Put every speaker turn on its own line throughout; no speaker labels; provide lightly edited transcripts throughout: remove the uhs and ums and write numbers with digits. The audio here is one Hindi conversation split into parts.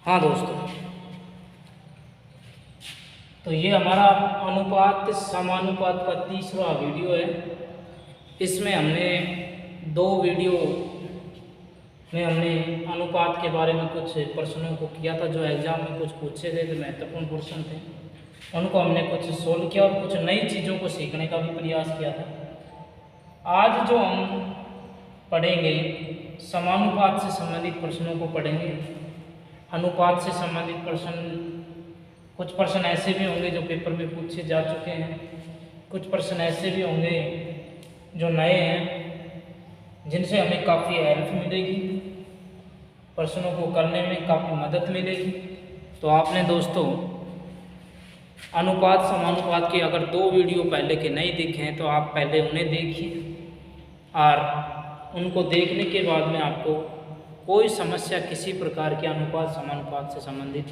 हाँ दोस्तों, तो ये हमारा अनुपात समानुपात का तीसरा वीडियो है। इसमें हमने दो वीडियो में हमने अनुपात के बारे में कुछ प्रश्नों को किया था, जो एग्ज़ाम में कुछ पूछे गए थे, महत्वपूर्ण प्रश्न थे। उनको हमने कुछ सोल्व किया और कुछ नई चीज़ों को सीखने का भी प्रयास किया था। आज जो हम पढ़ेंगे, समानुपात से संबंधित प्रश्नों को पढ़ेंगे। अनुपात से संबंधित प्रश्न, कुछ प्रश्न ऐसे भी होंगे जो पेपर में पूछे जा चुके हैं, कुछ प्रश्न ऐसे भी होंगे जो नए हैं, जिनसे हमें काफ़ी हेल्प मिलेगी, प्रश्नों को करने में काफ़ी मदद मिलेगी। तो आपने दोस्तों अनुपात समानुपात के अगर दो वीडियो पहले के नहीं देखे हैं तो आप पहले उन्हें देखिए, और उनको देखने के बाद में आपको कोई समस्या किसी प्रकार के अनुपात समानुपात से संबंधित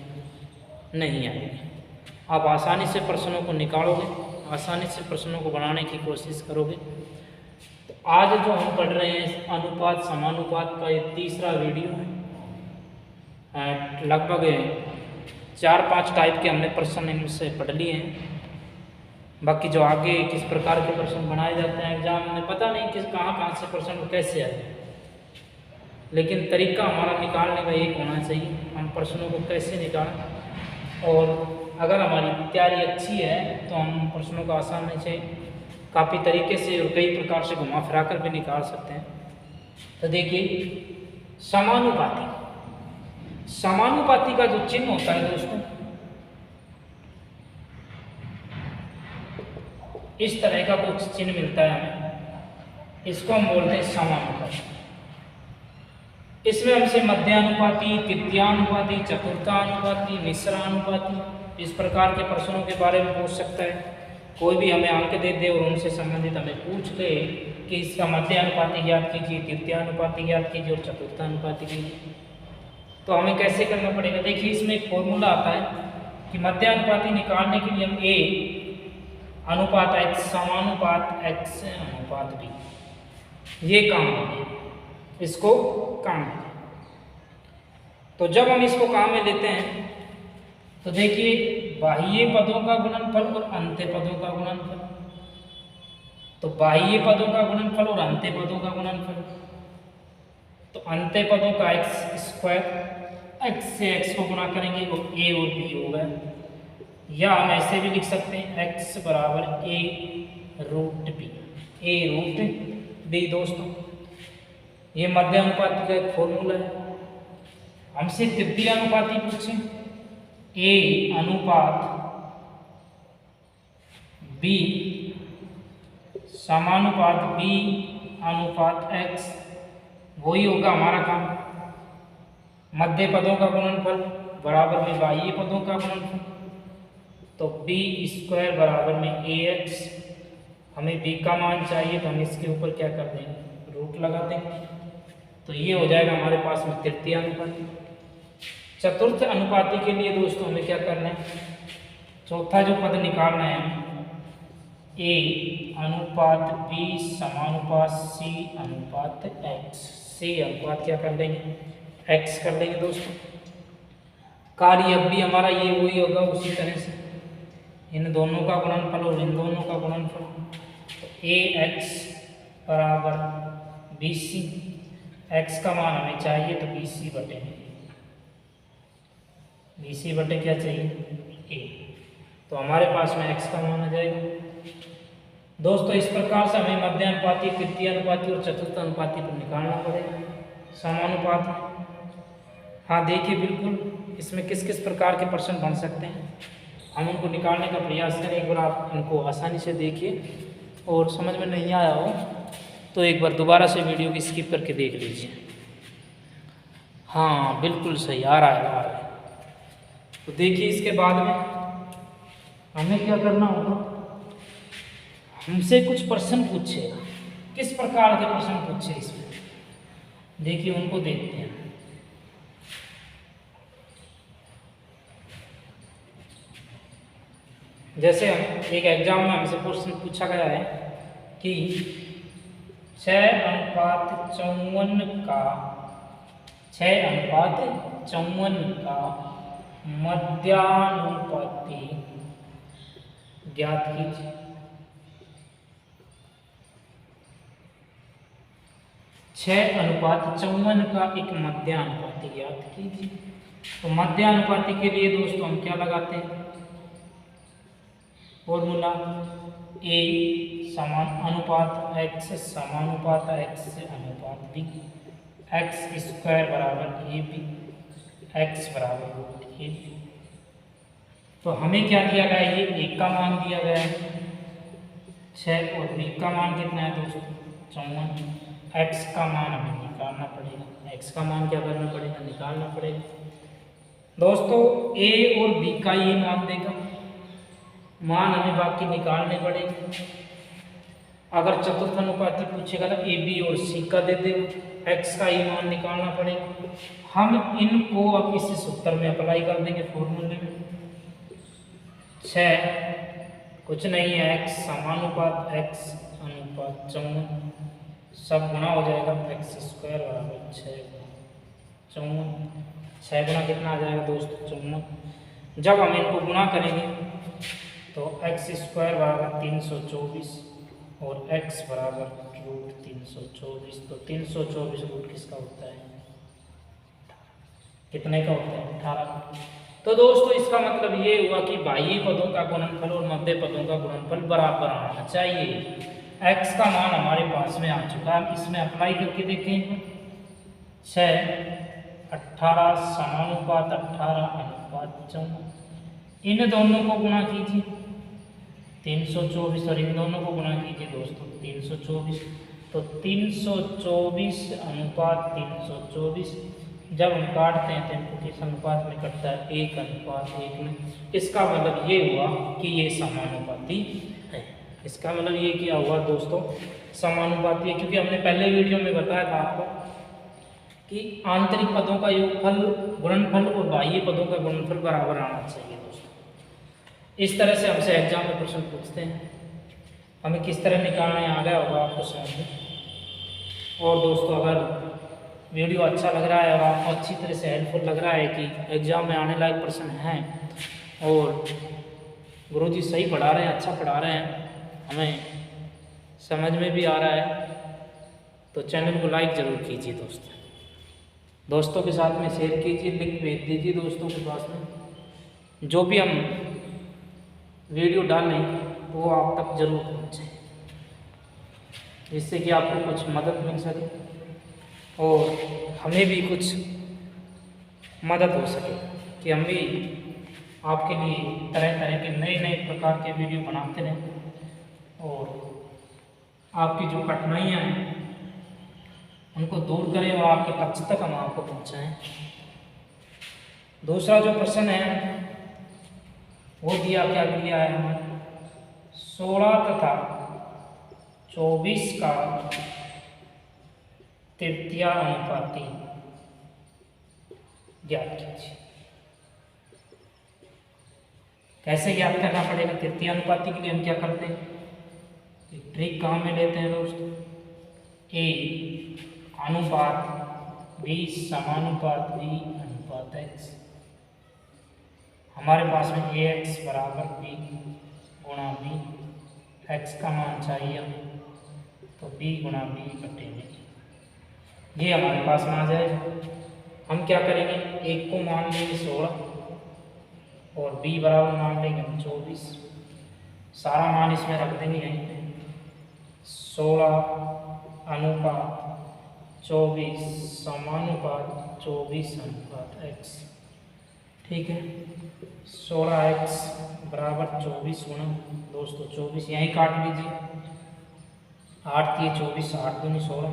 नहीं आएगी। आप आसानी से प्रश्नों को निकालोगे, आसानी से प्रश्नों को बनाने की कोशिश करोगे। तो आज जो हम पढ़ रहे हैं अनुपात समानुपात का ये तीसरा वीडियो है। लगभग 4-5 टाइप के हमने प्रश्न इनसे पढ़ लिए हैं। बाकी जो आगे किस प्रकार के प्रश्न बनाए जाते हैं एग्जाम में, पता नहीं किस कहाँ से प्रश्न कैसे आए, लेकिन तरीका हमारा निकालने का एक होना चाहिए, हम प्रश्नों को कैसे निकालें। और अगर हमारी तैयारी अच्छी है तो हम प्रश्नों को आसानी से काफ़ी तरीके से और कई प्रकार से घुमा फिरा कर भी निकाल सकते हैं। तो देखिए, समानुपाती का जो चिन्ह होता है दोस्तों, इस तरह का कुछ चिन्ह मिलता है हमें, इसको हम बोलते हैं समानुपाती। इसमें हमसे मध्यानुपाती, तृतीयानुपाती, चतुर्थानुपाती, मिश्रानुपाती, इस प्रकार के प्रश्नों के बारे में पूछ सकता है। कोई भी हमें अंक दे दे और उनसे संबंधित हमें पूछ ले कि इसका मध्यानुपाती ज्ञात कीजिए, तृतीयानुपाती ज्ञात कीजिए और चतुर्थानुपाती कीजिए, तो हमें कैसे करना पड़ेगा। देखिए, इसमें एक फॉर्मूला आता है कि मध्यानुपाती निकालने के लिए हम ए अनुपात x समानुपात x अनुपात b, ये काम है, इसको काम है। तो जब हम इसको काम में लेते हैं तो देखिए, बाह्य पदों का गुणनफल और अंत्य पदों का गुणनफल, तो बाह्य पदों का गुणनफल और अंत्य पदों का गुणनफल, तो अंत्य पदों का x², x से x को गुणा करेंगे तो a और b होगा, या हम ऐसे भी लिख सकते हैं x बराबर a√b, a√b। दोस्तों, ये मध्यानुपाती का एक फॉर्मूला है। हमसे तृतीय अनुपाती पूछे, a अनुपात b समानुपात b अनुपात x, वही होगा हमारा काम। मध्य पदों का गुणनफल बराबर में बाह्य पदों का गुणनफल, तो b² बराबर में ax। हमें b का मान चाहिए तो हम इसके ऊपर क्या कर देंगे, रूट लगा देंगे, तो ये हो जाएगा हमारे पास में तृतीय अनुपाती। चतुर्थ अनुपाती के लिए दोस्तों हमें क्या करना है, चौथा जो पद निकालना है, a अनुपात b समानुपात c अनुपात x, c अनुपात क्या कर देंगे, x कर देंगे। दोस्तों, कार्य अब भी हमारा ये वही होगा, उसी तरह से इन दोनों का गुणनफल और इन दोनों का गुणनफल, तो ax बराबर bc, x का मान हमें चाहिए तो bc बटे क्या चाहिए, a, तो हमारे पास में x का मान आ जाएगा। दोस्तों, इस प्रकार से हमें मध्यानुपाती, तृतीय अनुपाती और चतुर्थ अनुपाती को निकालना पड़ेगा समानुपात। हाँ देखिए, बिल्कुल इसमें किस किस प्रकार के प्रश्न बन सकते हैं, हम उनको निकालने का प्रयास करें। एक बार आप इनको आसानी से देखिए, और समझ में नहीं आया हो तो एक बार दोबारा से वीडियो की स्किप करके देख लीजिए। हाँ बिल्कुल सही आ रहा है। तो देखिए, इसके बाद में हमें क्या करना होगा, हमसे कुछ प्रश्न पूछेगा। किस प्रकार के प्रश्न पूछे इसमें, देखिए उनको देखते हैं। जैसे हम एक एग्जाम में हमसे प्रश्न पूछा गया है कि 6:54 का 6:54 का मध्यानुपाती ज्ञात कीजिए। 6:54 का एक मध्यानुपाती ज्ञात कीजिए। तो मध्यानुपाती के लिए दोस्तों हम क्या लगाते हैं? फॉर्मूला ए समान अनुपात x समानुपात x से अनुपात b, x स्क्वायर बराबर ए बी, x बराबर √a। तो हमें क्या दिया गया है? ये a का मान दिया गया है 6 और b का मान कितना है दोस्तों? 54। x का मान हमें निकालना पड़ेगा। x का मान क्या करना पड़ेगा? निकालना पड़ेगा। दोस्तों a और b का ये मान देगा, मान हमें बाकी निकालने पड़ेंगे। अगर चतुर्थ अनुपाती पूछेगा तो ए बी और सी का दे देगा, x का ही मान निकालना पड़ेगा। हम इनको अब इस सूत्र में अप्लाई कर देंगे फॉर्मूले में। 6 कुछ नहीं है, x समानुपात x अनुपात 54 सब गुना हो जाएगा, x स्क्वायर बराबर 6 गुना कितना आ जाएगा दोस्तों? 54। जब हम इनको गुना करेंगे तो x स्क्वायर बराबर 324 और x बराबर √324। तो 324 रूट किसका होता है? कितने का होता है? 18। तो दोस्तों इसका मतलब ये हुआ कि बाह्य पदों का गुणनफल और मध्य पदों का गुणनफल बराबर आना चाहिए। x का मान हमारे पास में आ चुका है, इसमें अप्लाई करके देखें। 6 18 समानुपात 18 अनुपात 54, इन दोनों को गुणा कीजिए 324 और इन दोनों को गुणा कीजिए दोस्तों 324। तो 324 अनुपात 324 जब हम काटते हैं तो इनको किस अनुपात में कटता है? 1:1 में। इसका मतलब ये हुआ कि ये समानुपाती है। इसका मतलब ये क्या हुआ दोस्तों? समानुपाती है, क्योंकि हमने पहले वीडियो में बताया था आपको कि आंतरिक पदों का योगफल गुणनफल और बाह्य पदों का गुणनफल बराबर आना चाहिए दोस्तों। इस तरह से हमसे एग्जाम में प्रश्न पूछते हैं, हमें किस तरह निकालने आ गया होगा आपको समझ में। और दोस्तों अगर वीडियो अच्छा लग रहा है और आपको अच्छी तरह से हेल्पफुल लग रहा है कि एग्जाम में आने लायक प्रश्न हैं और गुरुजी सही पढ़ा रहे हैं, अच्छा पढ़ा रहे हैं, हमें समझ में भी आ रहा है, तो चैनल को लाइक ज़रूर कीजिए दोस्तों के साथ में शेयर कीजिए, लिंक भेज दीजिए दोस्तों के पास में। जो भी हम वीडियो डालें तो वो आप तक जरूर पहुँचे, जिससे कि आपको कुछ मदद मिल सके और हमें भी कुछ मदद हो सके कि हम भी आपके लिए तरह तरह के नए नए प्रकार के वीडियो बनाते रहें और आपकी जो कठिनाइयाँ हैं उनको दूर करें और आपके लक्ष्य तक हम आपको पहुँचाएँ। दूसरा जो प्रश्न है वो दिया क्या दिया है हमें? 16 तथा 24 का तृतीया अनुपाती ज्ञात कीजिए। कैसे ज्ञात करना पड़ेगा? तृतीय अनुपाती के लिए हम क्या करते हैं? एक ट्रिक कहाँ में लेते हैं दोस्तों? ए अनुपात बी समानुपात बी अनुपात एक्स। हमारे पास में ए एक्स बराबर बी गुणा बी, एक्स का मान चाहिए हमें तो बी गुणा बी बटे बी, ये हमारे पास में आ जाएगा। हम क्या करेंगे? एक को मान लेंगे 16 और बी बराबर मान लेंगे हम 24। सारा मान इसमें रख देंगे यहीं पे। 16 अनुपात 24 समानुपात 24 अनुपात x। ठीक है, 16x बराबर 24 गुणा दोस्तों 24 यहीं काट लीजिए। 8 थी 24, 8 दूनी 16,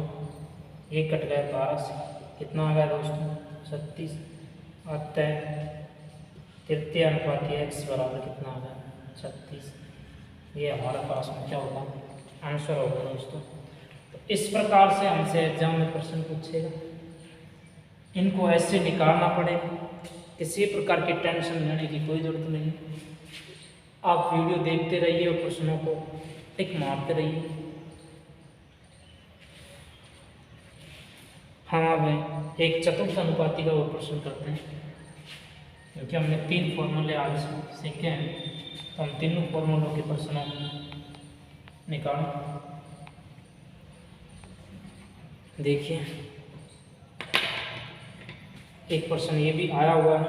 ये कट गया 12 से, कितना आ गया दोस्तों? 36। अतः तृतीय अनुपाती x बराबर कितना आ गया? 36। ये हमारे पास में क्या होगा? आंसर होगा दोस्तों। तो इस प्रकार से हमसे एग्जाम में प्रश्न पूछेगा, इनको ऐसे निकालना पड़ेगा। किसी प्रकार की टेंशन लेने की कोई ज़रूरत नहीं। आप वीडियो देखते रहिए और प्रश्नों को टिक मारते रहिए। हम अब एक चतुर्थ अनुपाती का वो प्रश्न करते हैं, क्योंकि हमने 3 फॉर्मूले आज सीखे हैं, तो हम तीनों फॉर्मूलों के प्रश्नों निकाल। देखिए एक प्रश्न ये भी आया हुआ है,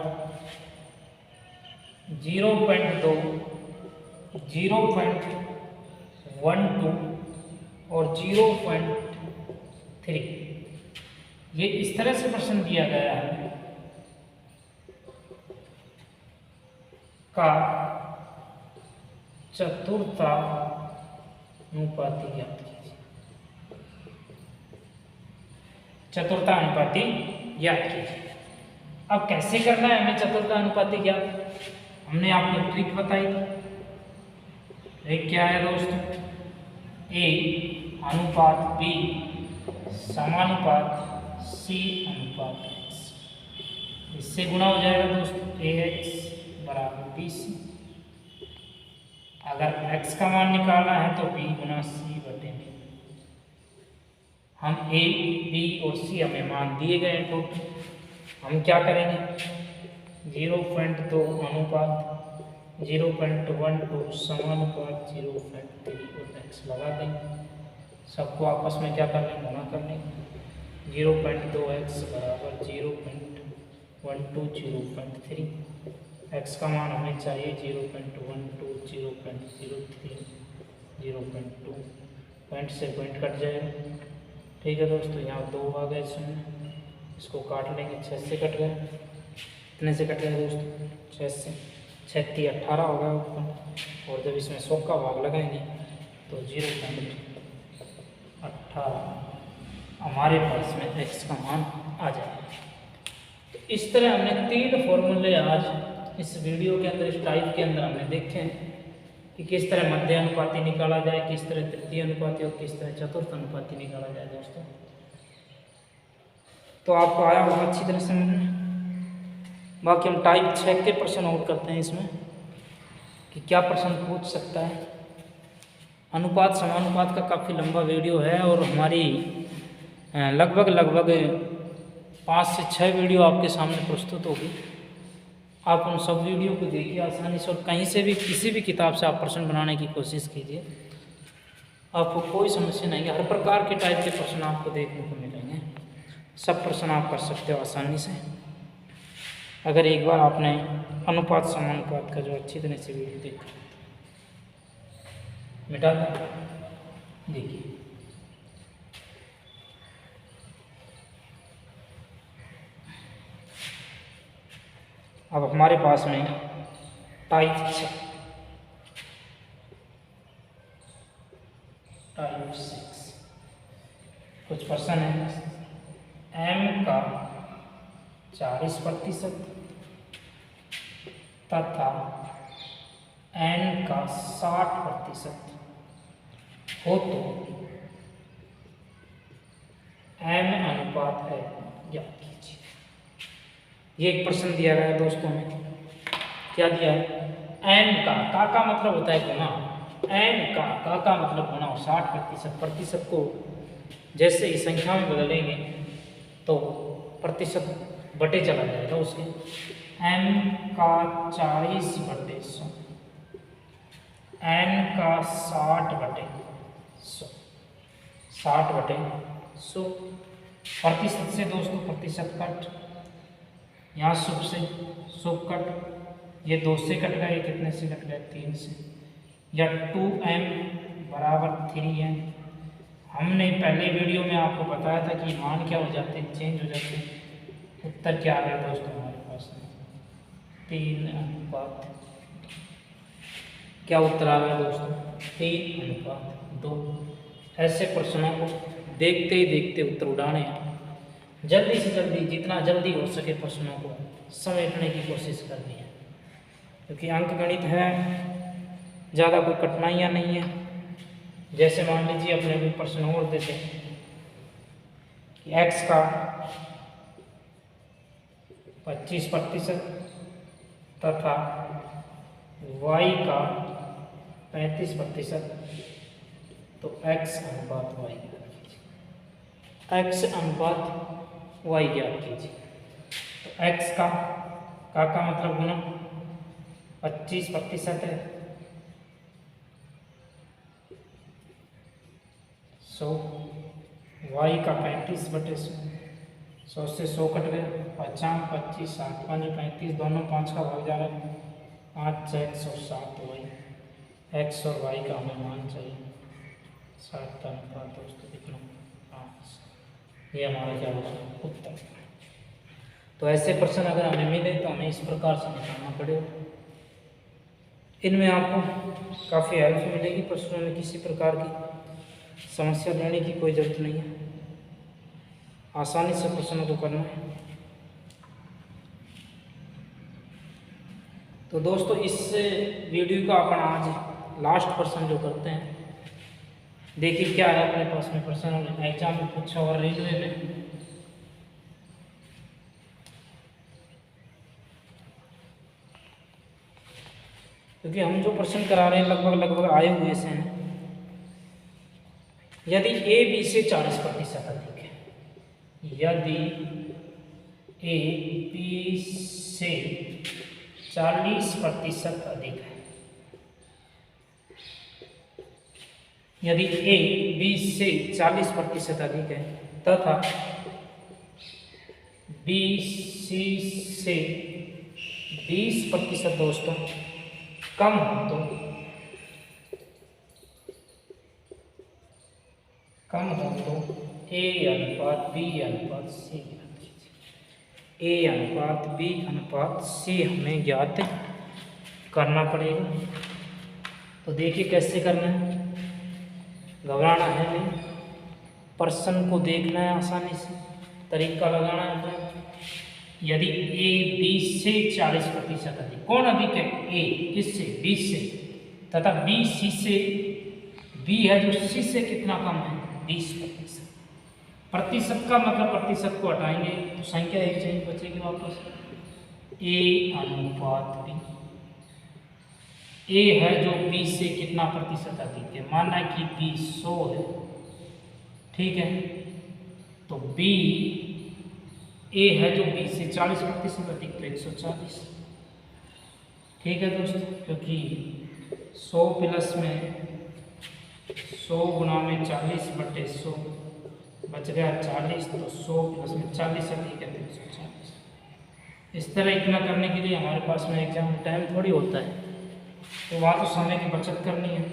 0.2, 0.12 और 0.3, ये इस तरह से प्रश्न दिया गया है का चतुर्थानुपाती ज्ञात कीजिए। चतुर्थानुपाती ज्ञात कीजिए। अब कैसे करना है हमें चतुर्थानुपाती ज्ञात? हमने आपको ट्रिक बताई थी। ट्रिक क्या है दोस्तों? ए अनुपात बी समानुपात सी अनुपात एक्स, इससे गुणा हो जाएगा दोस्तों ए एक्स बराबर बी सी। अगर x का मान निकालना है तो b गुना सी बटे बी। हम a, b और c हमें मान दिए गए हैं टोटल। हम क्या करेंगे? 0.2 अनुपात 0.12 समानुपात 0.3 और x लगा देंगे। सबको आपस में क्या कर लेंगे? गुणा कर लेंगे। 0.2x बराबर 0.12 0.3। x का मान हमें चाहिए 0.12 0.03 0.2, पॉइंट से पॉइंट कट जाएगा। ठीक है दोस्तों, यहाँ 2 आ गए इसमें, इसको काट लेंगे। 6 से कट गए। कितने से कट गए दोस्तों? 6 से। 6 3 18 हो गया ऊपर, और जब इसमें 100 का भाग लगाएंगे तो 0.18 हमारे पास में x का मान आ जाएगा। तो इस तरह हमने 3 फॉर्मूले आज इस वीडियो के अंदर, इस टाइप के अंदर हमने देखे हैं कि किस तरह मध्य अनुपाती निकाला जाए, किस तरह तृतीय अनुपाती और किस तरह चतुर्थ अनुपाती निकाला जाए दोस्तों। तो आपको आया होगा अच्छी तरह समझ में। बाकी हम टाइप 6 के प्रश्न और करते हैं इसमें कि क्या प्रश्न पूछ सकता है। अनुपात समानुपात का काफ़ी लंबा वीडियो है और हमारी लगभग 5 से 6 वीडियो आपके सामने प्रस्तुत होगी। आप उन सब वीडियो को देखिए आसानी से, और कहीं से भी किसी भी किताब से आप प्रश्न बनाने की कोशिश कीजिए, आपको कोई समस्या नहीं है। हर प्रकार के टाइप के प्रश्न आपको देखने को मिलेंगे। सब प्रश्न आप कर सकते हो आसानी से, अगर एक बार आपने अनुपात समानुपात का जो अच्छी तरह से वीडियो देखा। मिटा देखिए, अब हमारे पास में टाइप 6 कुछ प्रश्न है। m का 40% तथा n का 60% हो तो m अनुपात है ज्ञात कीजिए। ये एक प्रश्न दिया गया है दोस्तों में। क्या दिया है? n का मतलब होता है गुना। n का मतलब गुना। 60% को जैसे ही संख्या में बदलेंगे तो प्रतिशत बटे चला जाएगा उसके। m का 40/100, n का 60/100, 60/100 प्रतिशत से दोस्तों प्रतिशत कट, यहाँ शुभ से शुभ कट, ये 2 से कट गए, कितने से कट गए? 3 से, या 2m बराबर 3n। हमने पहले वीडियो में आपको बताया था कि मान क्या हो जाते हैं? चेंज हो जाते हैं। उत्तर क्या आ गया दोस्तों हमारे पास में? 3:2। क्या उत्तर आ गया दोस्तों? 3:2। ऐसे प्रश्नों को देखते ही देखते उत्तर उड़ाने हैं। जल्दी से जल्दी, जितना जल्दी हो सके प्रश्नों को समेटने की कोशिश करनी है, क्योंकि अंक गणित है, ज़्यादा कोई कठिनाइयाँ नहीं है। जैसे मान लीजिए अपने भी प्रश्न और देते हैं कि x का 25% तथा y का 35%, तो x अनुपात y, x अनुपात y ज्ञात कीजिए। तो x का मतलब गुना 25% है, 100, y का 35/100, 100 से 100 कट गया, 50, 25, 60, 5, 35, दोनों 5 का भाग जा रहा है, 5, 6, 107 y, x और y का हमें मान चाहिए 60 का अनुपात दोस्तों कितना 5। ये हमारा क्या होगा उत्तर। तो ऐसे प्रश्न अगर हमें मिले तो हमें इस प्रकार से निकालना पड़ेगा। इनमें आपको काफ़ी हेल्प मिलेगी, प्रश्नों में किसी प्रकार की समस्या लेने की कोई ज़रूरत नहीं है, आसानी से प्रश्नों को करना है। तो दोस्तों इस वीडियो का अपन आज लास्ट प्रश्न जो करते हैं, देखिए क्या है अपने पास में प्रश्न एग्जाम में पूछा और रेलवे में। क्योंकि हम जो प्रश्न करा रहे हैं लगभग आए हुए से हैं। यदि ए बी से 40% अधिक है, यदि ए बी से 40% अधिक है, यदि ए बी से 40% अधिक है तथा बी सी से 20% दोस्तों कम हो तो ए अनुपात बी अनुपात सी, ए अनुपात बी अनुपात सी हमें ज्ञात करना पड़ेगा। तो देखिए कैसे करना है, घबराना है नहीं, प्रश्न को देखना है, आसानी से तरीका लगाना है। तो यदि ए बी से 40% अधिक, कौन अधिक है? ए किससे? बी से, तथा बी सी से, बी है जो सी से कितना कम है? 20%। प्रतिशत का मतलब प्रतिशत को हटाएंगे तो संख्या एक चेंज बचेगी वापस, ए अनुपात बी। ए है जो बी से कितना प्रतिशत अधिक है, माना कि बी 100 है, ठीक है, तो बी ए है जो बी से 40% अधिक, तो 140, ठीक है दोस्तों, क्योंकि 100 प्लस में 100 गुना में 40/100 बच गया 40, तो 100 प्लस में 40 अधिक है 140। इस तरह इतना करने के लिए हमारे पास में एग्जाम टाइम थोड़ी होता है, तो वहाँ तो समय की बचत करनी है।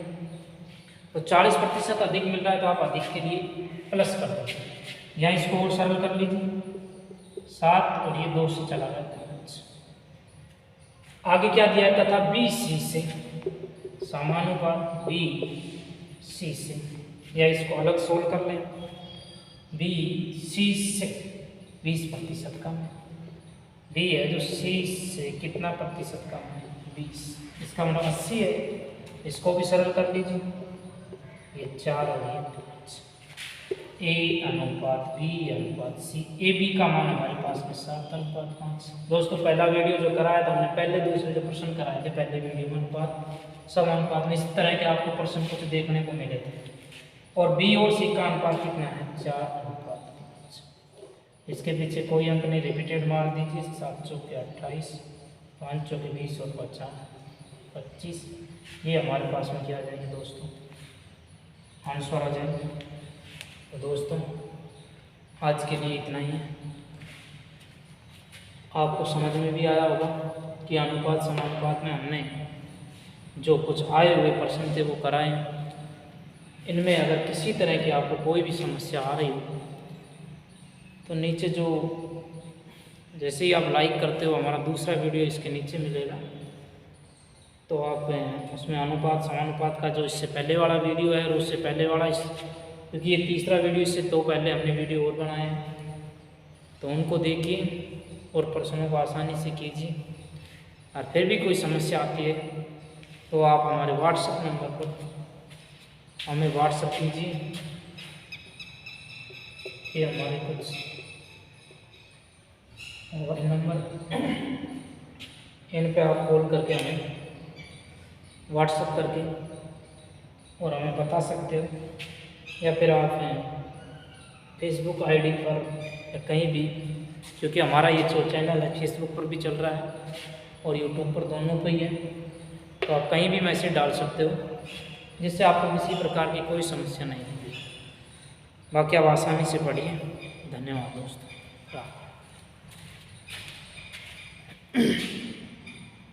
तो 40% अधिक मिल रहा है तो आप अधिक के लिए प्लस कर दीजिए, यहाँ इसको और सरल कर लीजिए, 7 और ये 2 से चला जाता है। आगे क्या दिया है? तथा बी सी से समानुपात बी सी से, या इसको अलग सोल्व कर लें, बी सी से 20% कम है, बी है जो सी से कितना प्रतिशत कम है? 20, इसका मतलब 80 है। इसको भी सरल कर लीजिए, ये 4 और ये 5, ए अनुपात बी अनुपात सी, ए बी का मान हमारे पास में 7:5। दोस्तों पहला वीडियो जो कराया था हमने, पहले दूसरे जो प्रश्न कराए थे पहले वीडियो में, अनुपात समानुपात में इस तरह के आपको प्रश्न कुछ देखने को मिले थे। और बी और सी का अनुपात कितना है? 4:5। इसके पीछे कोई अंक नहीं, रिपीटेड मार दीजिए, 7 चौके 28, 5 चौके 20 और 25। ये हमारे पास में क्या आ जाएंगे दोस्तों? आंसर आ जाएंगे। तो दोस्तों आज के लिए इतना ही है। आपको समझ में भी आया होगा कि अनुपात समानुपात में हमने जो कुछ आए हुए प्रश्न थे वो कराए। इनमें अगर किसी तरह की आपको कोई भी समस्या आ रही हो तो नीचे जो, जैसे ही आप लाइक करते हो हमारा दूसरा वीडियो इसके नीचे मिलेगा, तो आप उसमें अनुपात समानुपात का जो इससे पहले वाला वीडियो है और उससे पहले वाला क्योंकि ये तीसरा वीडियो, इससे तो पहले हमने वीडियो और बनाए हैं, तो उनको देखिए और प्रश्नों को आसानी से कीजिए। और फिर भी कोई समस्या आती है तो आप हमारे व्हाट्सएप नंबर पर हमें व्हाट्सएप कीजिए। ये हमारे कुछ मोबाइल नंबर, इन पे आप कॉल करके हमें व्हाट्सएप करके और हमें बता सकते हो, या फिर आप फेसबुक आईडी पर या कहीं भी, क्योंकि हमारा ये जो चैनल है फेसबुक पर भी चल रहा है और यूट्यूब पर दोनों पे ही है, तो आप कहीं भी मैसेज डाल सकते हो जिससे आपको किसी प्रकार की कोई समस्या नहीं होगी। बाकी आप आसानी से पढ़िए। धन्यवाद दोस्तों।